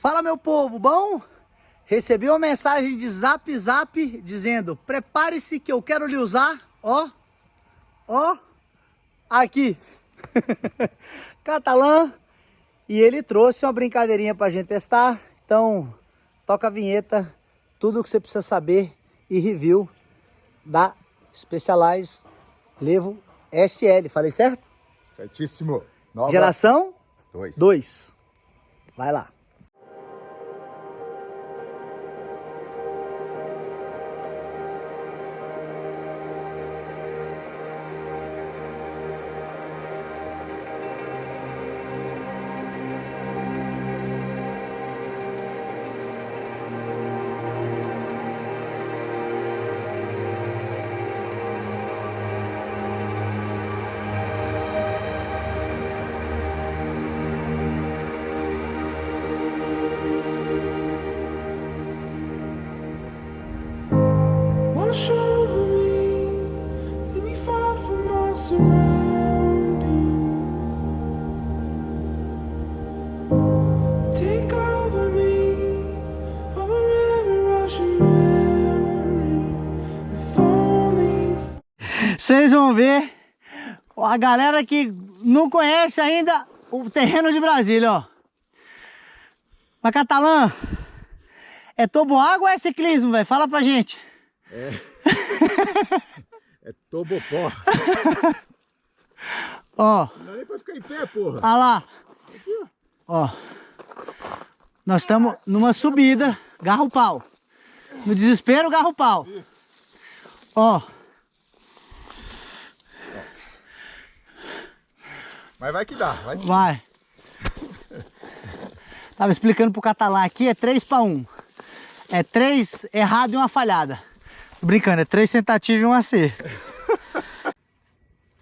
Fala, meu povo, bom? Recebi uma mensagem de Zap dizendo: prepare-se que eu quero lhe usar, ó, aqui, Catalã. E ele trouxe uma brincadeirinha pra gente testar. Então, toca a vinheta, tudo que você precisa saber e review da Specialized Levo SL. Falei certo? Certíssimo. Nova Geração 2. Vai lá. Wash over me, let me fall from my surroundings. Take over me, of a river rushing memory. If only. Vocês vão ver a galera que não conhece ainda o terreno de Brasília, ó. Mas Catalã, é toboágua ou é ciclismo, velho? Fala pra gente. É tobopó. Ó, Não dá nem pra ficar em pé, porra. olha lá. Ó, nós estamos numa subida, garra o pau. No desespero, garra o pau. Ó, Mas vai que dá, vai. vai. Tava explicando pro Catalã aqui, é 3 para 1. É 3 errado e uma falhada. Tô brincando, é 3 tentativas e um acerto.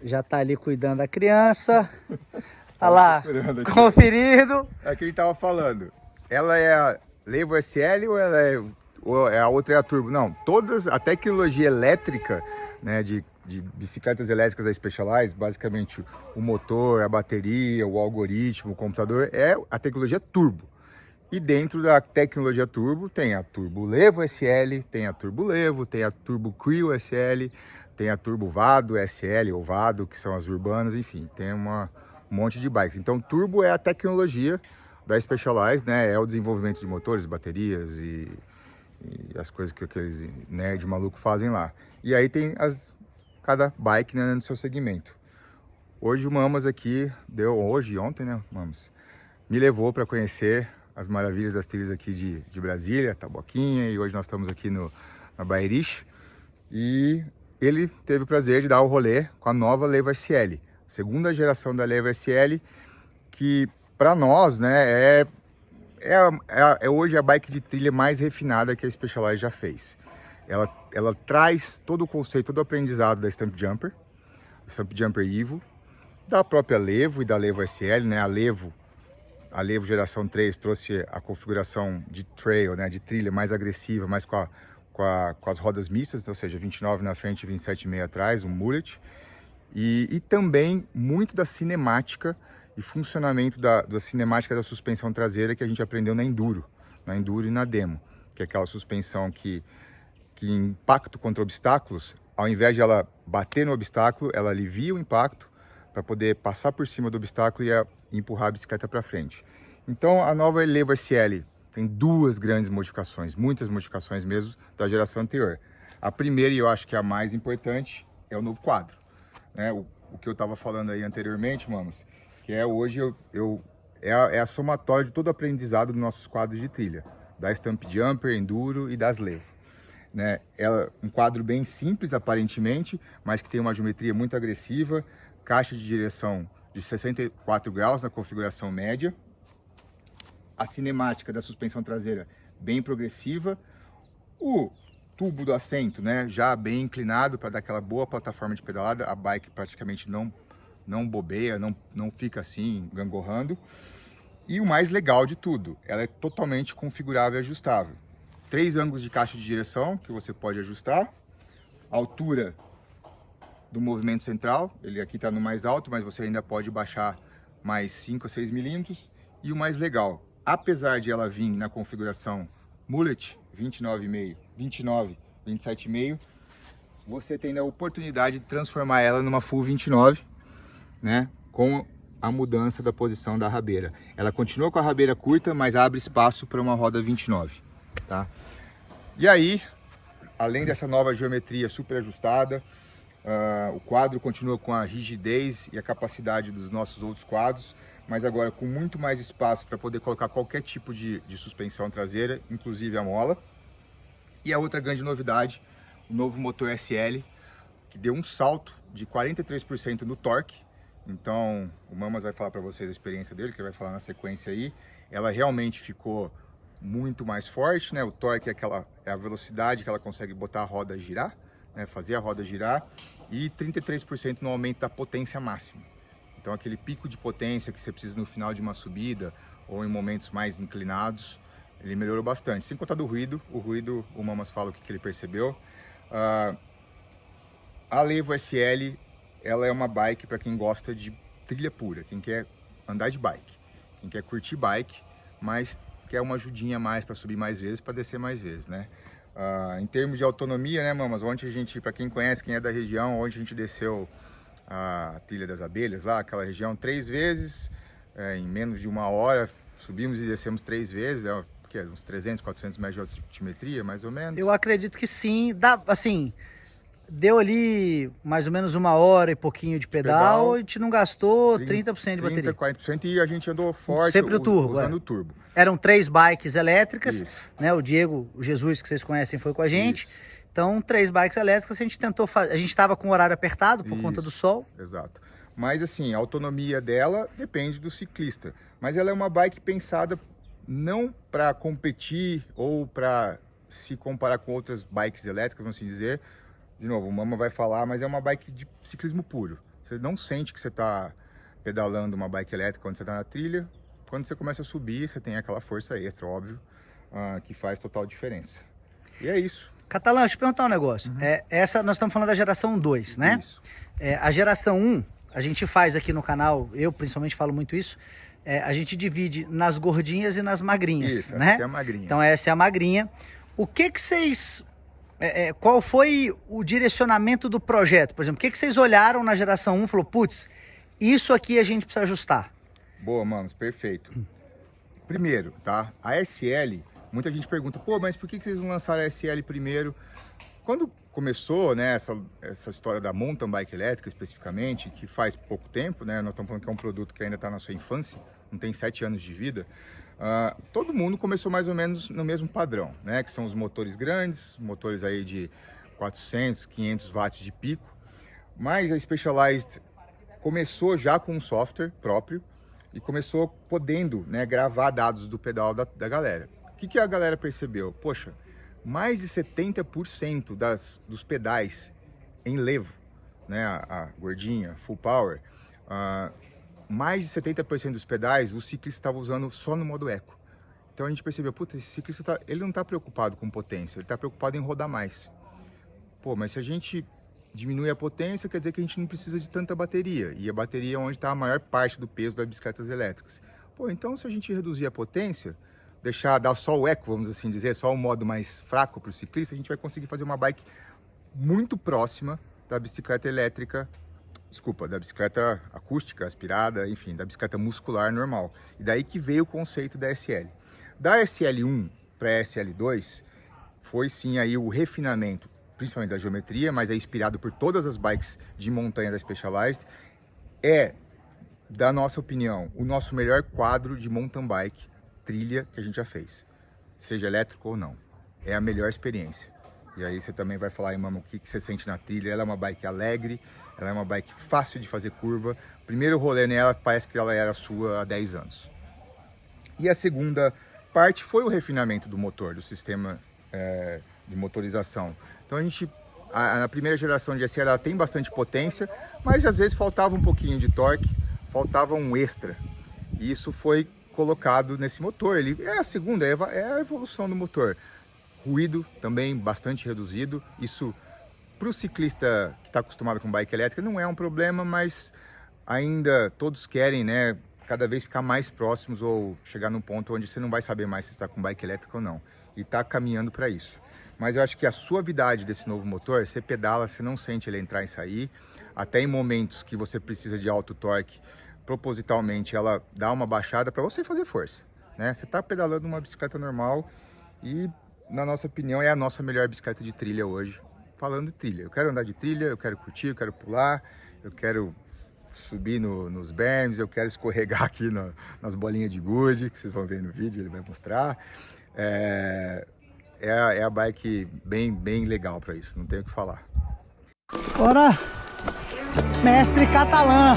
Já tá ali cuidando da criança. Olha lá, conferido. É o que ele tava falando. Ela é a Levo SL ou a outra é a Turbo? Não, todas, a tecnologia elétrica, né, de bicicletas elétricas da Specialized, basicamente o motor, a bateria, o algoritmo, o computador, é a tecnologia Turbo. E dentro da tecnologia Turbo tem a Turbo Levo SL, tem a Turbo Levo, tem a Turbo Crew SL, tem a Turbo Vado SL ou Vado, que são as urbanas, enfim, tem um monte de bikes. Então Turbo é a tecnologia da Specialized, né? É o desenvolvimento de motores, baterias e as coisas que aqueles nerd maluco fazem lá. E aí tem cada bike, né, no seu segmento. Hoje o Mamas aqui ontem, né, Mamas, me levou para conhecer as maravilhas das trilhas aqui de Brasília, Taboquinha, e hoje nós estamos aqui na Bairish. E ele teve o prazer de dar o rolê com a nova Levo SL, segunda geração da Levo SL, que para nós, né, é hoje a bike de trilha mais refinada que a Specialized já fez. Ela traz todo o conceito, todo o aprendizado da Stump Jumper Evo, da própria Levo e da Levo SL, né? A Levo geração 3 trouxe a configuração de trail, né, de trilha mais agressiva, mais com as rodas mistas, ou seja, 29 na frente e 27,5 atrás, um mullet. E também muito da cinemática e funcionamento da cinemática da suspensão traseira que a gente aprendeu na Enduro e na Demo, que é aquela suspensão que em impacto contra obstáculos, ao invés de ela bater no obstáculo, ela alivia o impacto para poder passar por cima do obstáculo e empurrar a bicicleta para frente. Então a nova Levo SL tem duas grandes modificações, muitas modificações mesmo da geração anterior. A primeira, e eu acho que é a mais importante, é o novo quadro, né? O que eu estava falando aí anteriormente, Mamas, que é hoje é a somatória de todo o aprendizado dos nossos quadros de trilha, da Stump Jumper, Enduro e das Levo. Né? Um quadro bem simples aparentemente, mas que tem uma geometria muito agressiva, caixa de direção de 64 graus na configuração média, a cinemática da suspensão traseira bem progressiva, o tubo do assento, né, já bem inclinado para dar aquela boa plataforma de pedalada, a bike praticamente não bobeia, não fica assim gangorrando. E o mais legal de tudo, ela é totalmente configurável e ajustável. 3 ângulos de caixa de direção que você pode ajustar, a altura do movimento central, ele aqui está no mais alto, mas você ainda pode baixar mais 5 a 6 milímetros. E o mais legal, apesar de ela vir na configuração Mullet 29,5, 29, 27,5, você tem a oportunidade de transformar ela numa Full 29, né, com a mudança da posição da rabeira. Ela continua com a rabeira curta, mas abre espaço para uma roda 29, tá? E aí, além dessa nova geometria super ajustada, o quadro continua com a rigidez e a capacidade dos nossos outros quadros, mas agora com muito mais espaço para poder colocar qualquer tipo de suspensão traseira, inclusive a mola. E a outra grande novidade, o novo motor SL, que deu um salto de 43% no torque. Então, o Mamas vai falar para vocês a experiência dele, que ele vai falar na sequência aí. Ela realmente ficou muito mais forte, né? O torque é a velocidade que ela consegue botar a roda a girar, né? Fazer a roda girar, e 33% no aumento da potência máxima. Então, aquele pico de potência que você precisa no final de uma subida ou em momentos mais inclinados, ele melhorou bastante. Sem contar do ruído, o Mamas fala o que ele percebeu. A Levo SL, ela é uma bike para quem gosta de trilha pura, quem quer andar de bike, quem quer curtir bike, mas quer uma ajudinha a mais para subir mais vezes, para descer mais vezes, né? Em termos de autonomia, né, Mamas? Ontem a gente, para quem conhece, quem é da região, ontem a gente desceu a Trilha das Abelhas, lá, aquela região, 3 vezes, em menos de 1 hora, subimos e descemos 3 vezes, uns 300, 400 metros de altimetria, mais ou menos. Eu acredito que sim, dá, assim, deu ali mais ou menos 1 hora e pouquinho de pedal, a gente não gastou 30% de bateria. 40%, e a gente andou forte, sempre o turbo, usando o turbo. Eram 3 bikes elétricas, Isso. né? O Diego, o Jesus, que vocês conhecem, foi com a gente. Isso. Então, 3 bikes elétricas, a gente tentou fazer. A gente estava com o horário apertado por conta do sol. Exato. Mas assim, a autonomia dela depende do ciclista. Mas ela é uma bike pensada não para competir ou para se comparar com outras bikes elétricas, vamos assim dizer. De novo, o Mama vai falar, mas é uma bike de ciclismo puro. Você não sente que você está pedalando uma bike elétrica quando você está na trilha. Quando você começa a subir, você tem aquela força extra, óbvio, que faz total diferença. E é isso. Catalã, deixa eu te perguntar um negócio. Essa, nós estamos falando da geração 2, né? Isso. A geração 1, a gente faz aqui no canal, eu principalmente falo muito isso, a gente divide nas gordinhas e nas magrinhas, Isso, né? essa é a magrinha. Então essa é a magrinha. O que vocês... qual foi o direcionamento do projeto? Por exemplo, o que vocês olharam na geração 1 e falou, putz, isso aqui a gente precisa ajustar? Boa, Manos, perfeito. Primeiro, tá? A SL, muita gente pergunta, pô, mas por que vocês não lançaram a SL primeiro? Quando começou, né, essa história da mountain bike elétrica especificamente, que faz pouco tempo, né, nós estamos falando que é um produto que ainda está na sua infância, não tem 7 anos de vida, todo mundo começou mais ou menos no mesmo padrão, né, que são os motores grandes, motores aí de 400, 500 watts de pico, mas a Specialized começou já com um software próprio e começou podendo, né, gravar dados do pedal da galera. O que a galera percebeu? Poxa, mais de 70% dos pedais em levo, né, a gordinha, full power, mais de 70% dos pedais o ciclista estava usando só no modo eco. Então a gente percebeu, puta, esse ciclista ele não está preocupado com potência, ele está preocupado em rodar mais. Pô, mas se a gente diminui a potência, quer dizer que a gente não precisa de tanta bateria, e a bateria é onde está a maior parte do peso das bicicletas elétricas. Pô, então se a gente reduzir a potência, dar só o eco, vamos assim dizer, só o modo mais fraco para o ciclista, a gente vai conseguir fazer uma bike muito próxima da bicicleta elétrica, da bicicleta acústica, aspirada, enfim, da bicicleta muscular normal. E daí que veio o conceito da SL. Da SL1 para a SL2, foi sim aí o refinamento, principalmente da geometria, mas é inspirado por todas as bikes de montanha da Specialized, da nossa opinião, o nosso melhor quadro de mountain bike trilha que a gente já fez, seja elétrico ou não. É a melhor experiência. E aí você também vai falar, Mama, o que você sente na trilha. Ela é uma bike alegre, ela é uma bike fácil de fazer curva. Primeiro rolê nela, parece que ela era sua há 10 anos. E a segunda parte foi o refinamento do motor, do sistema de motorização. Então a gente, na primeira geração de SL, ela tem bastante potência, mas às vezes faltava um pouquinho de torque, faltava um extra. E isso foi colocado nesse motor. Ele é a segunda, é a evolução do motor. Ruído também bastante reduzido. Isso para o ciclista que está acostumado com bike elétrica não é um problema, mas ainda todos querem, né, cada vez ficar mais próximos ou chegar num ponto onde você não vai saber mais se está com bike elétrica ou não. E está caminhando para isso. Mas eu acho que a suavidade desse novo motor, você pedala, você não sente ele entrar e sair. Até em momentos que você precisa de alto torque, propositalmente ela dá uma baixada para você fazer força, né? Você está pedalando uma bicicleta normal e, na nossa opinião, é a nossa melhor bicicleta de trilha hoje. Falando de trilha, eu quero andar de trilha, eu quero curtir, eu quero pular, eu quero subir nos berms, eu quero escorregar aqui nas bolinhas de gude, que vocês vão ver no vídeo, ele vai mostrar. É a bike bem legal para isso, não tenho o que falar. Bora, mestre Catalã.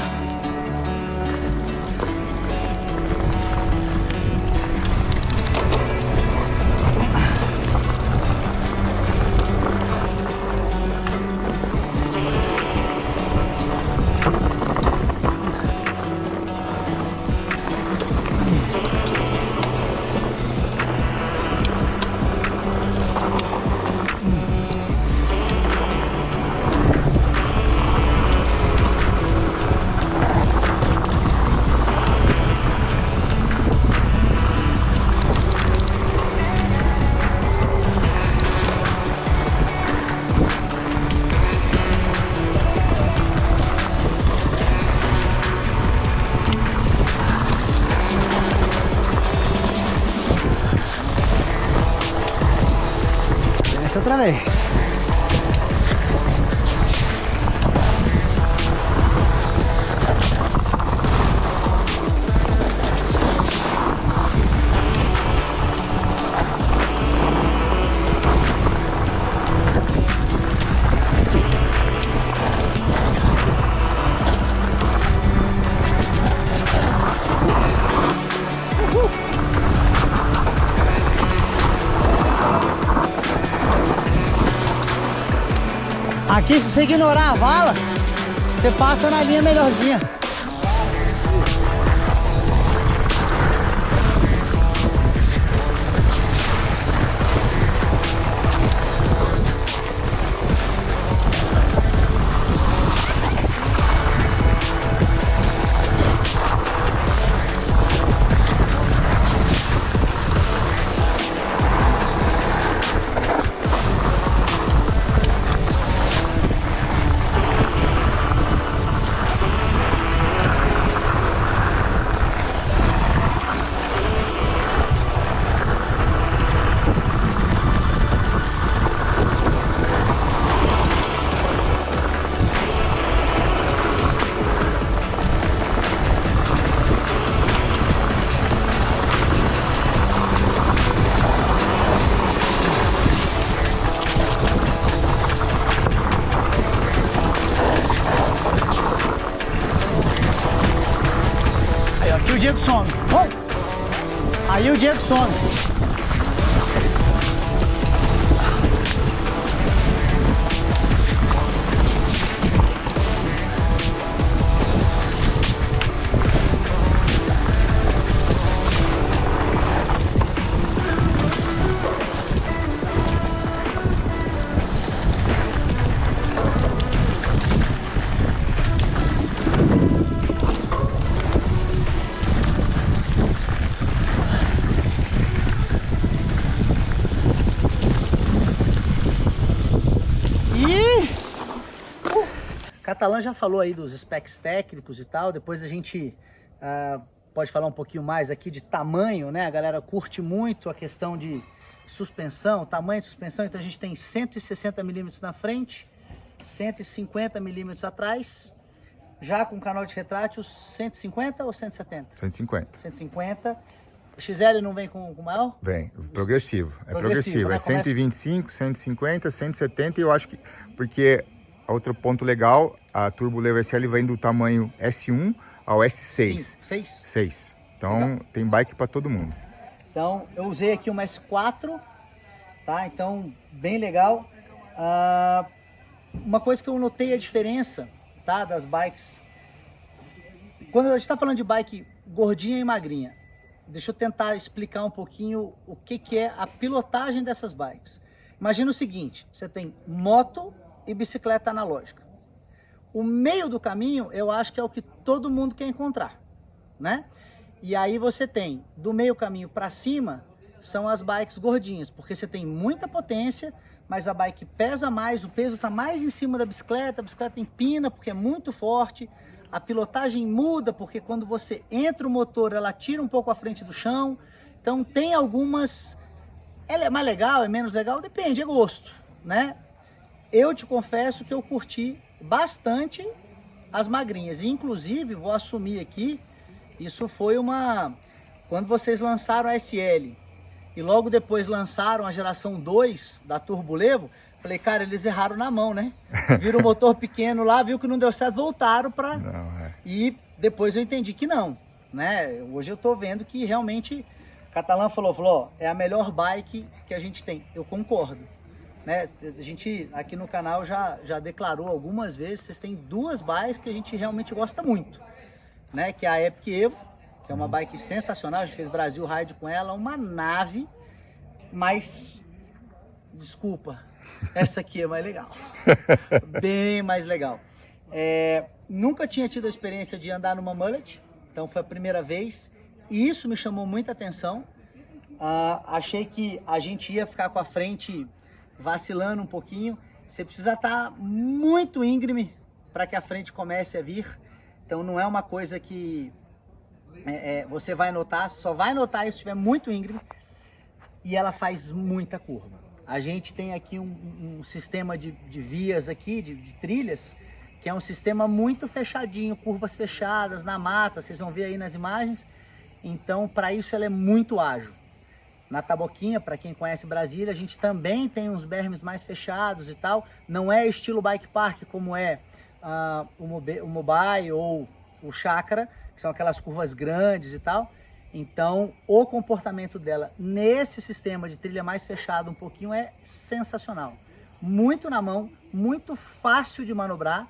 Outra vez. Aqui, se você ignorar a vala, você passa na linha melhorzinha. Aí o Diego some. Aí o Diego some. Catalã já falou aí dos specs técnicos e tal, depois a gente pode falar um pouquinho mais aqui de tamanho, né? A galera curte muito a questão de suspensão, tamanho de suspensão, então a gente tem 160 milímetros na frente, 150 milímetros atrás, já com canal de retrátil 150 ou 170? 150. 150. O XL não vem com maior? Vem, progressivo. É progressivo. Né? É 125, 150, 170 e eu acho que... Porque outro ponto legal, a Turbo Levo SL vem do tamanho S1 ao S6. Sim, 6. Então legal. Tem bike para todo mundo. Então eu usei aqui uma S4, tá? Então bem legal. Uma coisa que eu notei a diferença, tá? Das bikes. Quando a gente está falando de bike gordinha e magrinha, deixa eu tentar explicar um pouquinho o que é a pilotagem dessas bikes. Imagina o seguinte, você tem moto e bicicleta analógica. O meio do caminho, eu acho que é o que todo mundo quer encontrar, né? E aí você tem, do meio caminho para cima, são as bikes gordinhas, porque você tem muita potência, mas a bike pesa mais, o peso está mais em cima da bicicleta, a bicicleta empina porque é muito forte, a pilotagem muda porque quando você entra o motor, ela tira um pouco a frente do chão, então tem algumas... Ela é mais legal, é menos legal? Depende, é gosto, né? Eu te confesso que eu curti bastante as magrinhas, e inclusive, vou assumir aqui, isso foi uma... Quando vocês lançaram a SL e logo depois lançaram a geração 2 da Turbo Levo, falei, cara, eles erraram na mão, né? Viram o motor pequeno lá, viu que não deu certo, voltaram para... E depois eu entendi que não, né? Hoje eu tô vendo que realmente... Catalã falou, ó, é a melhor bike que a gente tem. Eu concordo, né? A gente aqui no canal já declarou algumas vezes, vocês têm duas bikes que a gente realmente gosta muito, né? Que é a Epic Evo, que é uma bike sensacional, a gente fez Brasil Ride com ela, uma nave, mas, desculpa, essa aqui é mais legal, bem mais legal. Nunca tinha tido a experiência de andar numa mullet, então foi a primeira vez, e isso me chamou muita atenção. Achei que a gente ia ficar com a frente vacilando um pouquinho, você precisa estar muito íngreme para que a frente comece a vir, então não é uma coisa que você vai notar, só vai notar isso se estiver muito íngreme, e ela faz muita curva. A gente tem aqui um sistema de vias aqui, de trilhas, que é um sistema muito fechadinho, curvas fechadas na mata, vocês vão ver aí nas imagens, então para isso ela é muito ágil. Na Taboquinha, para quem conhece Brasília, a gente também tem uns bermes mais fechados e tal, não é estilo bike park como é o Mobile ou o Chakra, que são aquelas curvas grandes e tal. Então, o comportamento dela nesse sistema de trilha mais fechado um pouquinho é sensacional. Muito na mão, muito fácil de manobrar.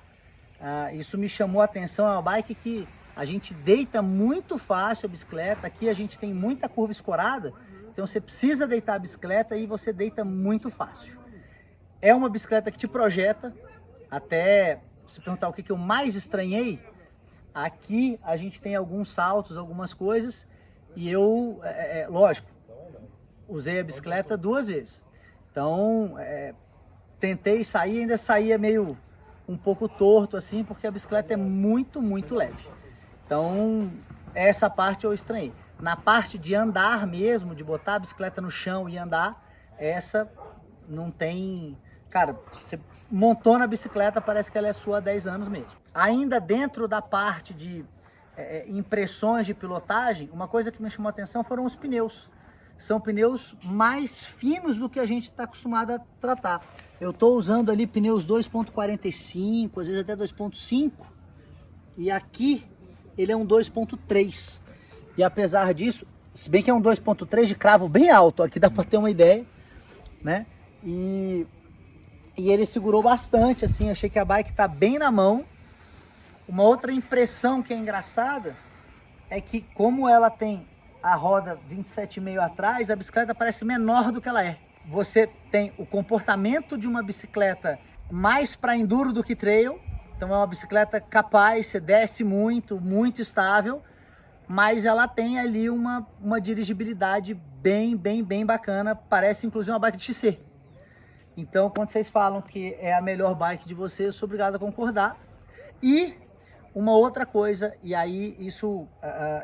Isso me chamou a atenção, é uma bike que a gente deita muito fácil a bicicleta. Aqui a gente tem muita curva escorada, então você precisa deitar a bicicleta e você deita muito fácil. É uma bicicleta que te projeta, até se perguntar o que eu mais estranhei, aqui a gente tem alguns saltos, algumas coisas, e eu, lógico, usei a bicicleta 2 vezes. Então, tentei sair, ainda saía meio um pouco torto assim, porque a bicicleta é muito, muito leve. Então, essa parte eu estranhei. Na parte de andar mesmo, de botar a bicicleta no chão e andar, essa não tem... Cara, você montou na bicicleta, parece que ela é sua há 10 anos mesmo. Ainda dentro da parte de impressões de pilotagem, uma coisa que me chamou a atenção foram os pneus. São pneus mais finos do que a gente está acostumado a tratar. Eu estou usando ali pneus 2.45, às vezes até 2.5, e aqui ele é um 2.3. E apesar disso, se bem que é um 2.3 de cravo bem alto, aqui dá para ter uma ideia, né? E ele segurou bastante, assim, achei que a bike tá bem na mão. Uma outra impressão que é engraçada é que como ela tem a roda 27,5 atrás, a bicicleta parece menor do que ela é. Você tem o comportamento de uma bicicleta mais para enduro do que trail, então é uma bicicleta capaz, você desce muito, muito estável, mas ela tem ali uma dirigibilidade bem bacana, parece inclusive uma bike de XC. Então, quando vocês falam que é a melhor bike de vocês, eu sou obrigado a concordar. E uma outra coisa, e aí isso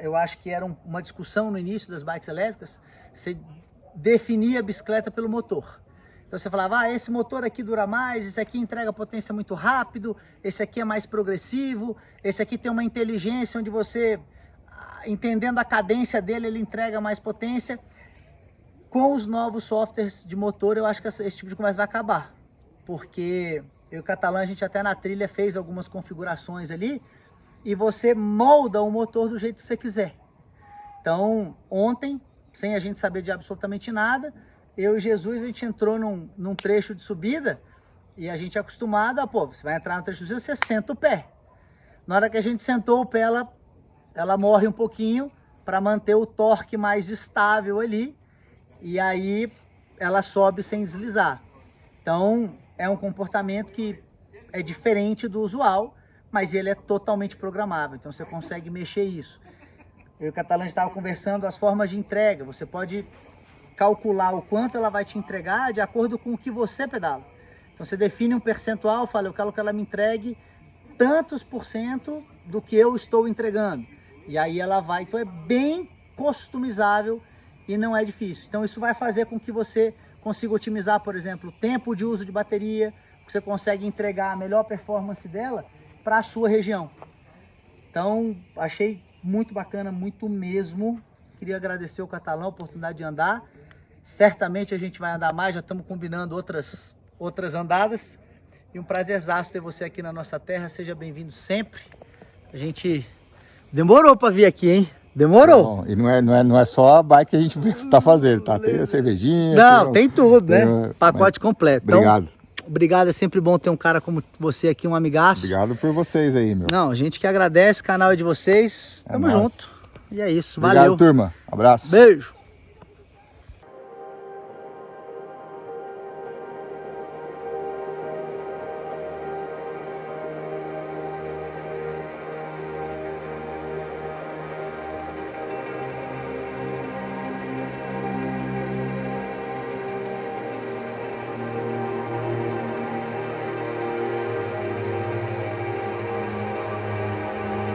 eu acho que era uma discussão no início das bikes elétricas, você definia a bicicleta pelo motor. Então você falava, esse motor aqui dura mais, esse aqui entrega potência muito rápido, esse aqui é mais progressivo, esse aqui tem uma inteligência onde você, entendendo a cadência dele, ele entrega mais potência. Com os novos softwares de motor, eu acho que esse tipo de conversa vai acabar. Porque eu e o Catalã, a gente até na trilha fez algumas configurações ali, e você molda o motor do jeito que você quiser. Então, ontem, sem a gente saber de absolutamente nada, eu e Jesus, a gente entrou num trecho de subida, e a gente é acostumado a, você vai entrar no trecho de subida, você senta o pé. Na hora que a gente sentou o pé, ela morre um pouquinho, para manter o torque mais estável ali, e aí ela sobe sem deslizar. Então é um comportamento que é diferente do usual, mas ele é totalmente programável, então você consegue mexer isso. Eu e o Catalã estava conversando as formas de entrega. Você pode calcular o quanto ela vai te entregar de acordo com o que você pedala. Então você define um percentual, fala, eu quero que ela me entregue tantos % do que eu estou entregando. E aí ela vai, então é bem customizável e não é difícil. Então isso vai fazer com que você consiga otimizar, por exemplo, o tempo de uso de bateria, que você consegue entregar a melhor performance dela para a sua região. Então achei muito bacana, muito mesmo. Queria agradecer ao Catalão a oportunidade de andar. Certamente a gente vai andar mais, já estamos combinando outras andadas. E um prazerzaço ter você aqui na nossa terra. Seja bem-vindo sempre. A gente demorou para vir aqui, hein? Demorou. Bom, e não é só a bike que a gente está fazendo, tá? Tem a cervejinha. Não, tem tudo, né? Pacote completo. Obrigado. Então, obrigado, é sempre bom ter um cara como você aqui, um amigaço. Obrigado por vocês aí, meu. Não, a gente que agradece, o canal é de vocês. Tamo nóis. junto. E é isso, Obrigado, valeu. turma. Abraço. Beijo.